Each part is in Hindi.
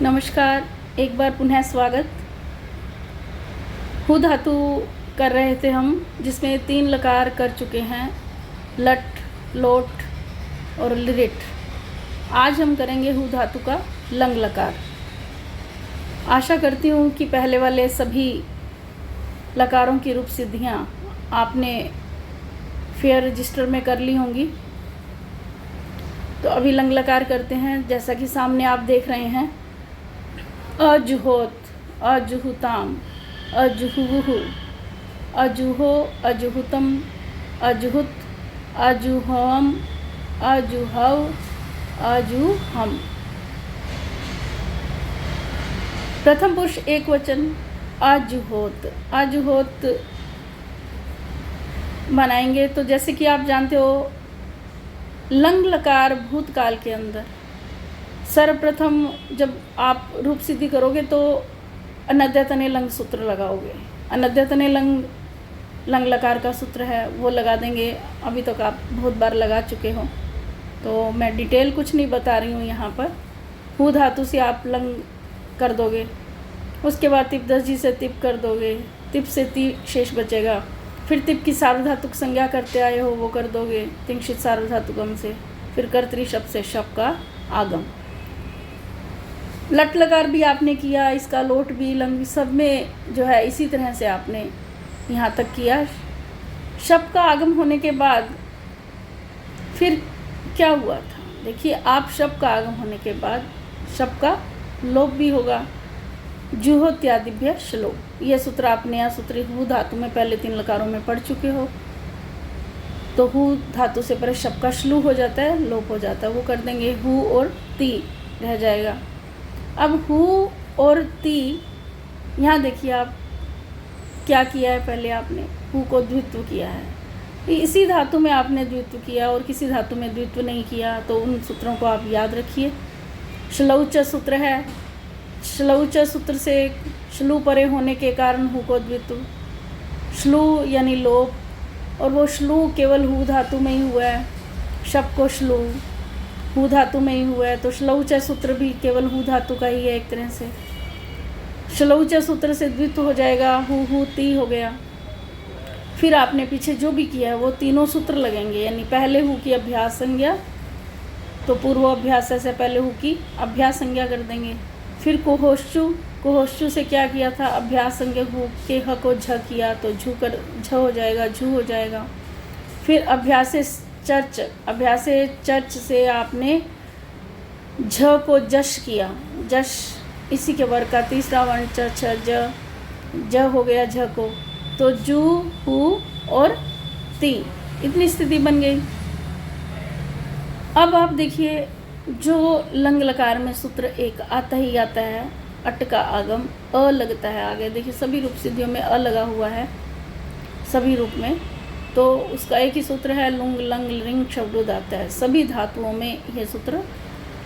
नमस्कार, एक बार पुनः स्वागत। हु धातु कर रहे थे हम, जिसमें 3 लकार कर चुके हैं, लट, लोट और लिरिट। आज हम करेंगे हु धातु का लंग लकार। आशा करती हूँ कि पहले वाले सभी लकारों की रूप सिद्धियाँ आपने फेयर रजिस्टर में कर ली होंगी। तो अभी लंग लकार करते हैं। जैसा कि सामने आप देख रहे हैं, अजुहोत, अजुहुताम, अजुहुहु, अजुहो, अजुहुतम, अजुहुत, अजुहम, अजुहव, अजुहम। प्रथम पुरुष एक वचन अजुहोत। अजुहोत बनाएंगे तो जैसे कि आप जानते हो, लंग लकार भूतकाल के अंदर सर्वप्रथम जब आप रूप सिद्धि करोगे तो अनद्यतने लंग सूत्र लगाओगे। अनद्यतने लंग लकार का सूत्र है वो लगा देंगे। अभी तक आप बहुत बार लगा चुके हो, तो मैं डिटेल कुछ नहीं बता रही हूँ यहाँ पर। हु धातु से आप लंग कर दोगे, उसके बाद तिप 10 जी से तिप कर दोगे, तिप से ती शेष बचेगा। फिर तिप की सार्वधातुक संज्ञा करते आए हो वो कर दोगे तिंशित सार्वधातुकम से। फिर कर्तरी शब्द से शब्द का आगम। लट लकार भी आपने किया, इसका लोट भी, लंग भी, सब में जो है इसी तरह से आपने यहाँ तक किया। शब्द का आगम होने के बाद फिर क्या हुआ था, देखिए आप शब्द का आगम होने के बाद शब्द का लोप भी होगा। जुहोत्यादिभ्य श्लोक, यह सूत्र आपने यहाँ सूत्र हु धातु में पहले 3 लकारों में पढ़ चुके हो। तो हु धातु से पहले शब्द का श्लू हो जाता है, लोप हो जाता है, वो कर देंगे। हु और ती रह जाएगा। अब हु और ती, यहाँ देखिए आप क्या किया है। पहले आपने हु को द्वित्व किया है, इसी धातु में आपने द्वित्व किया और किसी धातु में द्वित्व नहीं किया, तो उन सूत्रों को आप याद रखिए। श्लौच सूत्र है, श्लौच सूत्र से श्लू परे होने के कारण हु को द्वित्व, श्लू यानी लोप, और वो श्लू केवल हु धातु में ही हुआ है। शब्द को श्लू हु धातु में ही हुआ है, तो श्लौच सूत्र भी केवल हु धातु का ही है एक तरह से। श्लौच सूत्र से द्वित्व हो जाएगा, हु ती हो गया। फिर आपने पीछे जो भी किया है वो तीनों सूत्र लगेंगे, यानी पहले हु की अभ्यास संज्ञा, तो पूर्व अभ्यास से पहले हु की अभ्यास संज्ञा कर देंगे। फिर कोहोश्चु, कोहोश्चु से क्या किया था, अभ्यास संज्ञा हु के ह को झ किया, तो झू कर झ हो जाएगा, झू हो जाएगा। फिर अभ्यास चर्च, अभ्यास चर्च से आपने झ को जश किया, जश इसी के वर्ग का तीसरा वर्ण चर्च, ज हो गया झ को, तो जू, हु और ती, इतनी स्थिति बन गई। अब आप देखिए, जो लंग लकार में सूत्र एक आता ही आता है, अट का आगम, अ लगता है आगे। देखिए सभी रूप सिद्धियों में अ लगा हुआ है, सभी रूप में, तो उसका एक ही सूत्र है, लुंग लंग लिंग शब्द आता है। सभी धातुओं में यह सूत्र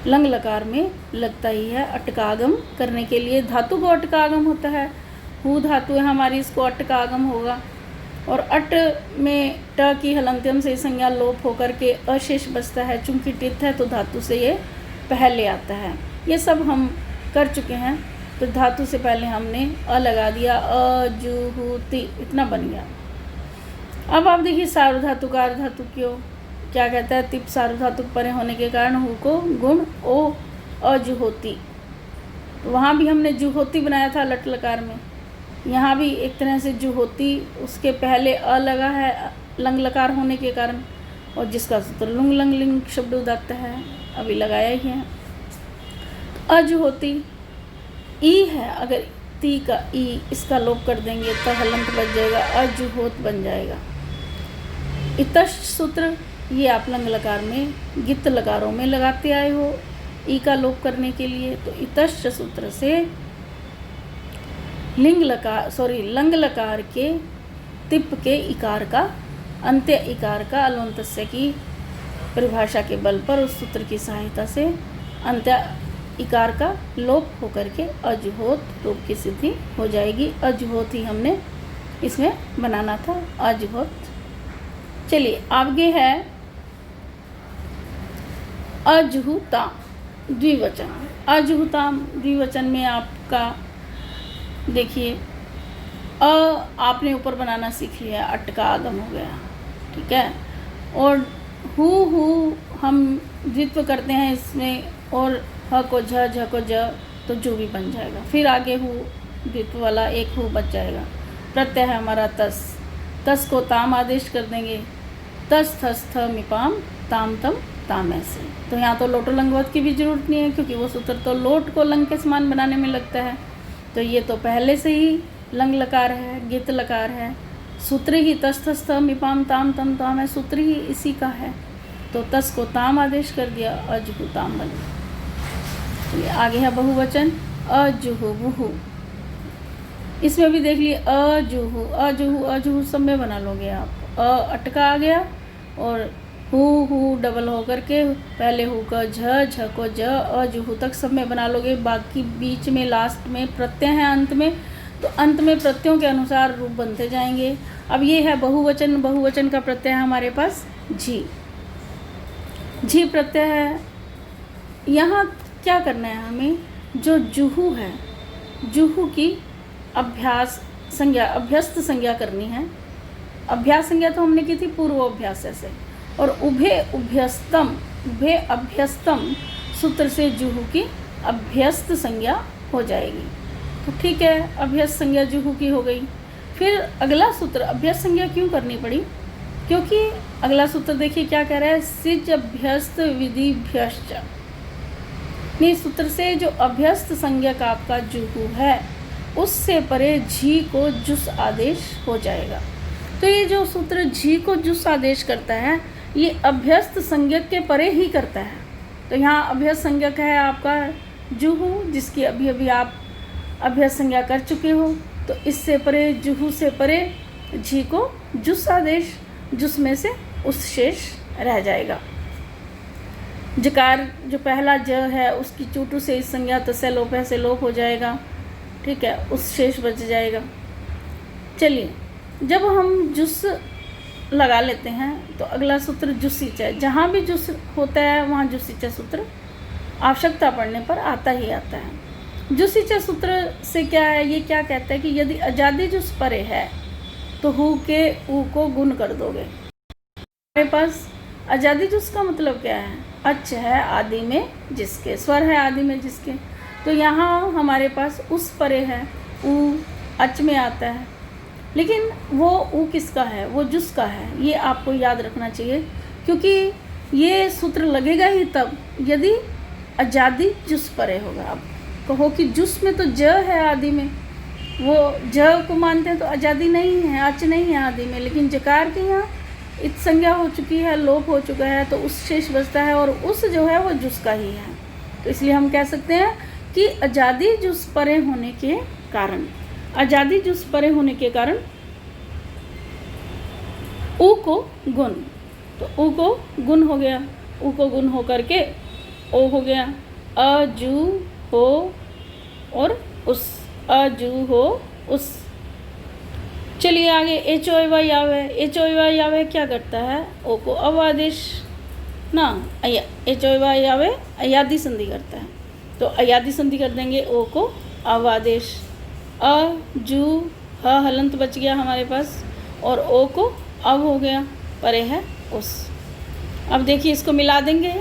लंग लकार में लगता ही है। अट का आगम करने के लिए धातु को अट का आगम होता है। हु धातु है हमारी, इसको अट का आगम होगा, और अट में ट की हलंत्यम से संज्ञा लोप होकर के अशेष बचता है। चूंकि टित है तो धातु से ये पहले आता है। ये सब हम कर चुके हैं, तो धातु से पहले हमने अ लगा दिया, अ जु हु ती, इतना बन गया। अब आप देखिए सार्वधातुक आर्धातु क्यों क्या कहता है, तिप सार्वधातुक परे होने के कारण हु को गुण ओ अजुहोती, तो वहाँ भी हमने जुहोती बनाया था लट लकार में। यहाँ भी एक तरह से जुहोती, उसके पहले अ लगा है लंग लकार होने के कारण, और जिसका सूत्र लुंग लंग लिंग शब्द उदात्त है, अभी लगाया ही है। अजुहोती ई है, अगर ती का ई, इसका लोप कर देंगे तो हलंत बच जाएगा, अजुहोत बन जाएगा। इतश सूत्र ये आप लंग लकार में गित लकारों में लगाते आए हो ई का लोप करने के लिए, तो इतश सूत्र से लंग लकार के तिप के इकार का, अंत्य इकार का अलोन्तस्य की परिभाषा के बल पर उस सूत्र की सहायता से अंत्य इकार का लोप होकर के अजुहोत रूप की सिद्धि हो जाएगी। अजुहोत ही हमने इसमें बनाना था, अजुहोत। चलिए आगे है अजुहुता। द्विवचन, अजुहुताम द्विवचन में आपका देखिए आपने ऊपर बनाना सीख लिया, अट का आगम हो गया, ठीक है। और हु हम द्वित्व करते हैं इसमें, और ह को झ को ज, तो जू भी बन जाएगा। फिर आगे हु द्वित्व वाला एक हु बच जाएगा। प्रत्यय है हमारा तस, तस को ताम आदेश कर देंगे, तस थस थ मिपाम ताम तम ताम ऐसे। तो यहाँ तो लोटो लंगवत की भी जरूरत नहीं है, क्योंकि वो सूत्र तो लोट को लंग के समान बनाने में लगता है। तो ये तो पहले से ही लंग लकार है, गित लकार है, सूत्र ही तस थस थ मिपाम ताम तम ताम है, सूत्र ही इसी का है। तो तस को ताम आदेश कर दिया, अजुहु ताम बन गया। चलिए आगे है बहुवचन अजुहु बुहु। इसमें भी देख लिए अजुहु अजुहु अजुहु सब में बना लोगे आप। अटका आ गया और हु डबल हो करके पहले हु का झ को ज, अजुहु तक सब में बना लोगे। बाकी बीच में लास्ट में प्रत्यय है अंत में, तो अंत में प्रत्ययों के अनुसार रूप बनते जाएंगे। अब ये है बहुवचन, बहुवचन का प्रत्यय है हमारे पास झी, झी प्रत्यय है। यहाँ क्या करना है हमें, जो जुहू है, जुहू की अभ्यास संज्ञा, अभ्यस्त संज्ञा करनी है। अभ्यास संज्ञा तो हमने की थी पूर्व अभ्यास से, और उभे उभ्यस्तम, उभे अभ्यस्तम सूत्र से जुहू की अभ्यस्त संज्ञा हो जाएगी। तो ठीक है, अभ्यस्त संज्ञा जुहू की हो गई। फिर अगला सूत्र, अभ्यस्त संज्ञा क्यों करनी पड़ी, क्योंकि अगला सूत्र देखिए क्या कह रहा है, सिज अभ्यस्त विधिभ्यश्च। नहीं, सूत्र से जो अभ्यस्त संज्ञक आपका जुहू है उससे परे झी को जुस आदेश हो जाएगा। तो ये जो सूत्र झी को जुस आदेश करता है, ये अभ्यस्त संज्ञक के परे ही करता है। तो यहाँ अभ्यस्त संज्ञक है आपका जुहू, जिसकी अभी अभी आप अभ्यस्त संज्ञा कर चुके हो। तो इससे परे, जुहू से परे झी को जुस आदेश, जुस में से उस शेष रह जाएगा। जकार जो पहला ज है उसकी चूटू से इस संज्ञा तस्य लोप है से लोप हो जाएगा, ठीक है, उस शेष बच जाएगा। चलिए, जब हम जुस लगा लेते हैं तो अगला सूत्र जुसीच है। जहाँ भी जुस होता है वहाँ जुसीच सूत्र आवश्यकता पड़ने पर आता ही आता है। जुसीच सूत्र से क्या है, ये क्या कहता है कि यदि अजादी जुस परे है तो हु के ऊ को गुण कर दोगे। हमारे पास अजादी जुस का मतलब क्या है, अच है आदि में जिसके, स्वर है आदि में जिसके। तो यहाँ हमारे पास उस परे है, ऊ अच में आता है, लेकिन वो ऊ किसका है, वो जुस का है। ये आपको याद रखना चाहिए, क्योंकि ये सूत्र लगेगा ही तब यदि अजादी जुस परे होगा। आप कहो कि जुस में तो ज है आदि में, वो ज को मानते हैं तो अजादी नहीं है, अच नहीं है आदि में, लेकिन जकार के यहाँ इत संज्ञा हो चुकी है, लोप हो चुका है, तो उस शेष बचता है, और उस जो है वो जुस का ही है। तो इसलिए हम कह सकते हैं कि अजादी जुस परे होने के कारण, अजादी जुस परे होने के कारण ऊ को गुण, तो ऊ को गुण हो गया, ऊ को गुण हो करके ओ हो गया, अजू हो और उस, अजू हो उस। चलिए आगे एच ओ वाई आवे, एच ओ वाई आवे क्या करता है, ओ को अव आदेश ना, एच ओ वाई आवे अयादी संधि करता है, तो अयादी संधि कर देंगे, ओ को अव आदेश। अ जू ह हलंत बच गया हमारे पास, और ओ को अव हो गया, परे है उस। अब देखिए इसको मिला देंगे,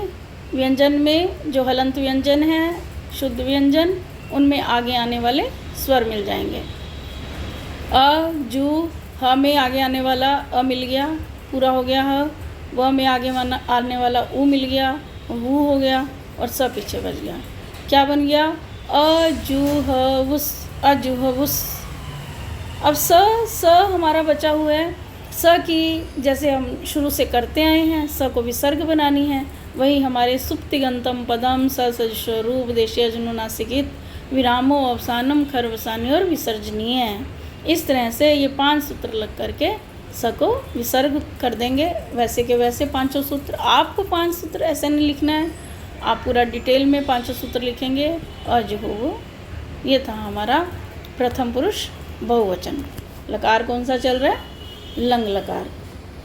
व्यंजन में जो हलंत व्यंजन है, शुद्ध व्यंजन, उनमें आगे आने वाले स्वर मिल जाएंगे। अ जू ह में आगे आने वाला अ मिल गया, पूरा हो गया ह। व में आगे आने वाला ऊ मिल गया, वू हो गया, और स पीछे बच गया। क्या बन गया, अ जू ह वुस, अजू ह वुस। अब स हमारा बचा हुआ है, स की जैसे हम शुरू से करते आए हैं, स को विसर्ग बनानी है, वही हमारे सुप्तिगंतम पदम सजस्वरूप देशीय जनुनासिकित विरामो अवसानम खरवसानी और विसर्जनीय है। इस तरह से ये 5 सूत्र लग करके स को विसर्ग कर देंगे। वैसे के वैसे 5 सूत्र, आपको 5 सूत्र ऐसे नहीं लिखना है, आप पूरा डिटेल में 5 सूत्र लिखेंगे। अज हो, ये था हमारा प्रथम पुरुष बहुवचन। लकार कौन सा चल रहा है, लंग लकार।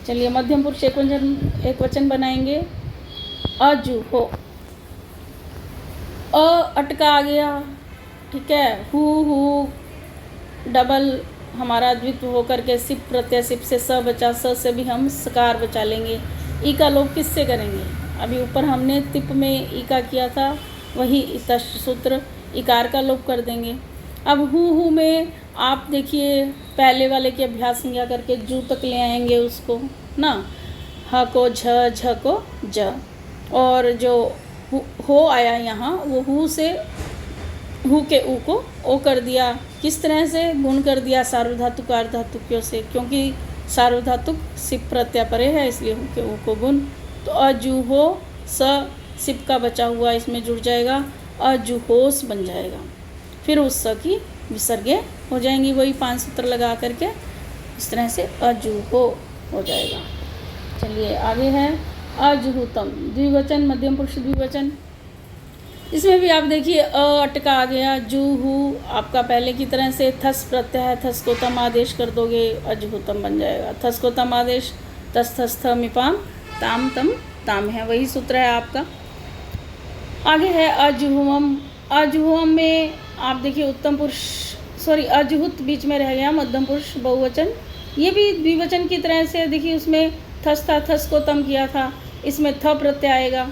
चलिए मध्यम पुरुष एक वचन बनाएंगे, अजू हो। अटका आ गया, ठीक है। हु डबल हमारा द्वित्व होकर के सिप प्रत्यय, सिप से स बचा, स से भी हम सकार बचा लेंगे। ई का लोप किससे करेंगे? अभी ऊपर हमने तिप में ई का किया था, वही तस् सूत्र इकार का लोप कर देंगे। अब हु में आप देखिए पहले वाले के अभ्यास संज्ञा करके जू तक ले आएंगे उसको ना, ह को झ, झ को ज, और जो हो आया यहाँ वो हु से हु के ऊ को ओ कर दिया। किस तरह से? गुण कर दिया सार्वधातुक अर्धातुक्यों से, क्योंकि सार्वधातुक सिप प्रत्यय परे है इसलिए हु के ऊ को गुण। तो अजूहो स सिप का बचा हुआ इसमें जुड़ जाएगा, अजूहोस बन जाएगा। फिर उस स की विसर्गे हो जाएंगी, वही 5 सूत्र लगा करके इस तरह से अजूहो हो जाएगा। चलिए आगे है अजुहुतम, द्विवचन, मध्यम पुरुष द्विवचन। इसमें भी आप देखिए अटका आ गया, जूहू आपका पहले की तरह से थस प्रत्यय है, थस को तम आदेश कर दोगे अजुहुतम बन जाएगा। थस को तम आदेश, तस थस थ मिपाम ताम तम ताम है, वही सूत्र है आपका। आगे है अजुहुम। अजुहुम में आप देखिए उत्तम पुरुष, सॉरी अजुहुत बीच में रह गया, मध्यम पुरुष बहुवचन। ये भी द्विवचन की तरह से देखिए, उसमें थस था, थस को तम किया था, इसमें थ प्रत्यय आएगा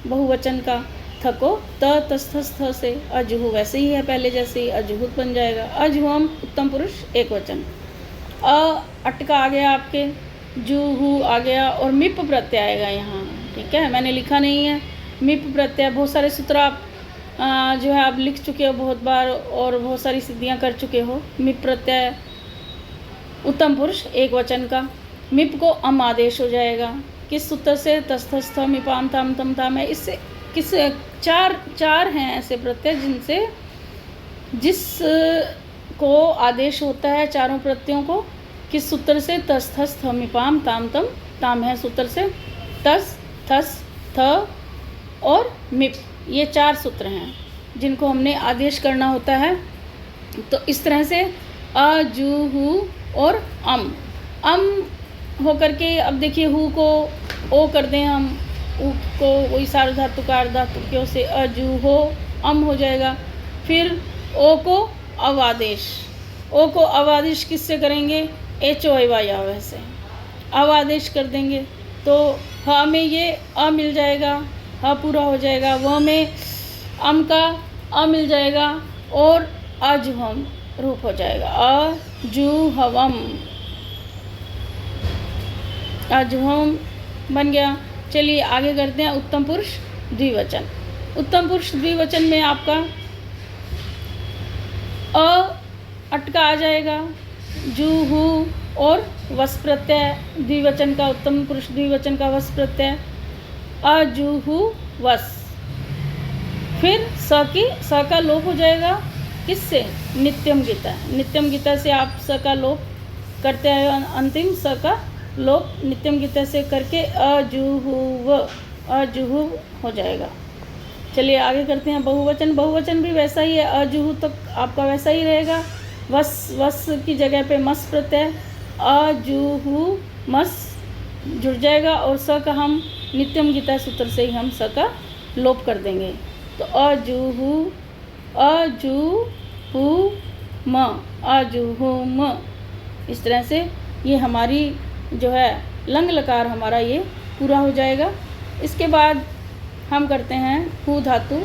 बहुवचन का, थ को त तस थस थ से अजुहु वैसे ही है पहले जैसे ही, अजुहुत बन जाएगा। अजुहम उत्तम पुरुष एक वचन। अटका आ गया आपके, जूहू आ गया, और मिप प्रत्यय आएगा यहाँ, ठीक है। मैंने लिखा नहीं है मिप प्रत्यय, बहुत सारे सूत्र आप जो है आप लिख चुके हो बहुत बार और बहुत सारी सिद्धियाँ कर चुके हो। मिप प्रत्यय उत्तम पुरुष एक वचन का, मिप को अम आदेश हो जाएगा। किस सूत्र से? तस थस थ मिपाम ताम तम ताम है। इससे किस चार हैं ऐसे प्रत्यय जिनसे जिस को आदेश होता है चारों प्रत्ययों को। किस सूत्र से? तस थस थ मिपाम ताम तम ताम है सूत्र से, तस थस थ और मिप, ये 4 सूत्र हैं जिनको हमने आदेश करना होता है। तो इस तरह से अ जू हु और अम हो करके, अब देखिए हु को ओ कर दें हम, उ को वही सार्वधातुक अर्धातुक्यों से अजू हो अम हो जाएगा। फिर ओ को अवादेश, ओ को अवादेश किससे करेंगे? एच ओ या वैसे अवादेश कर देंगे, तो ह में ये अ मिल जाएगा, ह पूरा हो जाएगा, व में अम का अ मिल जाएगा और अजुहम रूप हो जाएगा, अजुहवम, अजुहम बन गया। चलिए आगे करते हैं उत्तम पुरुष द्विवचन। उत्तम पुरुष द्विवचन में आपका अटका आ जाएगा, जूहू और वस प्रत्यय द्विवचन का, उत्तम पुरुष द्विवचन का वस प्रत्यय अजूहू वस। फिर स का लोप हो जाएगा, किससे? नित्यम गीता, नित्यम गीता से आप स का लोप करते हैं, अंतिम स का लोप नित्यम गीता से करके अजुहु हो जाएगा। चलिए आगे करते हैं बहुवचन। बहुवचन भी वैसा ही है, अजुहु तक आपका वैसा ही रहेगा, वस की जगह पे मस प्रत्यय, अजुहु मस जुड़ जाएगा और स का हम नित्यम गीता सूत्र से ही हम स का लोप कर देंगे। तो अजुहु म, इस तरह से ये हमारी जो है लंग लकार हमारा ये पूरा हो जाएगा। इसके बाद हम करते हैं हु धातु